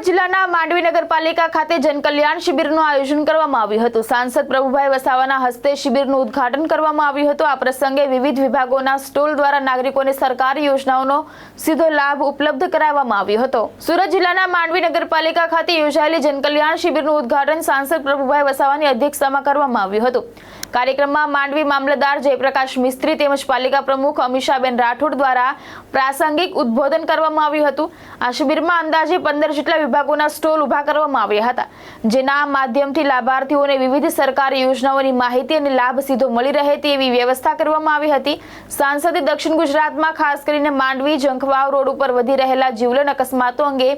જિલ્લાના માંડવી નગરપાલિકા ખાતે જનકલ્યાણ શિબિરનું આયોજન કરવામાં આવ્યું હતું। સાંસદ પ્રભુભાઈ વસાવાના હસ્તે શિબિરનું ઉદ્ઘાટન કરવામાં આવ્યું હતું। આ પ્રસંગે વિવિધ વિભાગોના સ્ટોલ દ્વારા નાગરિકોને સરકારી યોજનાઓનો સીધો લાભ ઉપલબ્ધ કરાવવામાં આવ્યો હતો। સુરત જિલ્લાના માંડવી નગરપાલિકા ખાતે યોજાયેલી જનકલ્યાણ શિબિરનું ઉદ્ઘાટન સાંસદ પ્રભુભાઈ વસાવાની અધ્યક્ષતામાં કરવામાં આવ્યું હતું। કાર્યક્રમમાં માંડવી મામલતદાર જયપ્રકાશ મિસ્ત્રી તેમજ પાલિકા પ્રમુખ અમીષાબેન રાઠોડ દ્વારા પ્રાસંગિક ઉદ્બોધન કરવામાં આવ્યું હતું। આ શિબિરમાં અંદાજે 15 જેટલા વિભાગોના સ્ટોલ ઉભા કરવામાં આવ્યા હતા, જેના માધ્યમથી લાભાર્થીઓને વિવિધ સરકારી યોજનાઓની માહિતી અને લાભ સીધો મળી રહે તેવી વ્યવસ્થા કરવામાં આવી હતી। સાંસદે દક્ષિણ ગુજરાતમાં ખાસ કરીને માંડવી જંખવાવ રોડ ઉપર વધી રહેલા જીવલેણ અકસ્માતો અંગે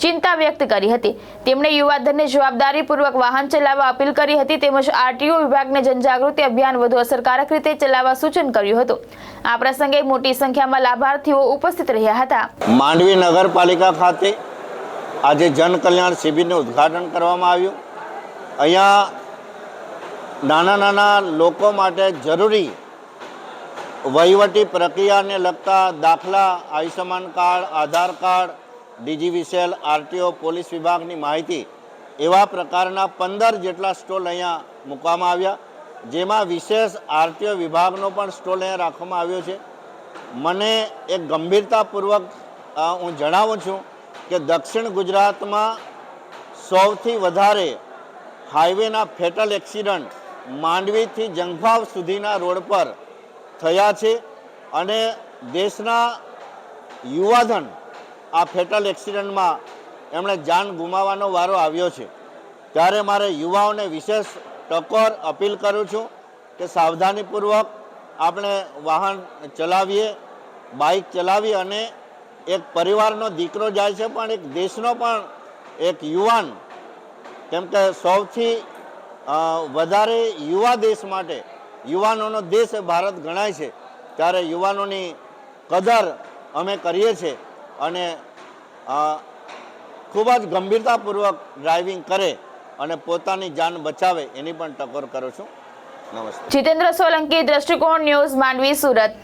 ચિંતા વ્યક્ત કરી હતી। તેમણે યુવાધનને જવાબદારીપૂર્વક વાહન ચલાવવા અપીલ કરી હતી તેમજ આરટીઓ વિભાગને જનજાગૃતિ અભિયાન વધુ અસરકારક રીતે ચલાવવા સૂચન કર્યું હતું। આ પ્રસંગે મોટી સંખ્યામાં લાભાર્થીઓ ઉપસ્થિત રહ્યા હતા। માંડવી નગરપાલિકા ખાતે આજે જનકલ્યાણ શિબિરનું ઉદ્ઘાટન કરવામાં આવ્યું। અહીંયા નાના લોકો માટે જરૂરી વહીવટી પ્રક્રિયાને લગતા દાખલા, આયુષ્યમાન કાર્ડ, આધાર કાર્ડ, ડીજીવીસીએલ, આરટીઓ, પોલીસ વિભાગની માહિતી એવા પ્રકારના 15 જેટલા સ્ટોલ અહીંયા મૂકવામાં આવ્યા, જેમાં વિશેષ આરટીઓ વિભાગનો પણ સ્ટોલ અહીંયા રાખવામાં આવ્યો છે। મને એક ગંભીરતાપૂર્વક હું જણાવું છું કે દક્ષિણ ગુજરાતમાં સૌથી વધારે હાઈવેના ફેટલ એક્સિડન્ટ માંડવીથી જંખવાવ સુધીના રોડ પર થયા છે અને દેશના યુવાધન આ ફેટલ એક્સિડન્ટમાં એમણે જાન ગુમાવવાનો વારો આવ્યો છે। ત્યારે મારે યુવાઓને વિશેષ ટકોર અપીલ કરું છું કે સાવધાનીપૂર્વક આપણે વાહન ચલાવીએ, બાઇક ચલાવી અને એક પરિવારનો દીકરો જાય છે પણ એક દેશનો પણ એક યુવાન, કેમ કે સૌથી વધારે યુવા દેશ માટે યુવાનોનો દેશ ભારત ગણાય છે, ત્યારે યુવાનોની કદર અમે કરીએ છીએ અને ખૂબ જ ગંભીરતાપૂર્વક ડ્રાઇવિંગ કરે અને પોતાની જાન બચાવે એની પણ ટકોર કરું છું। નમસ્તે। જીતેન્દ્ર સોલંકી, દ્રષ્ટિકોણ ન્યૂઝ, માંડવી, સુરત।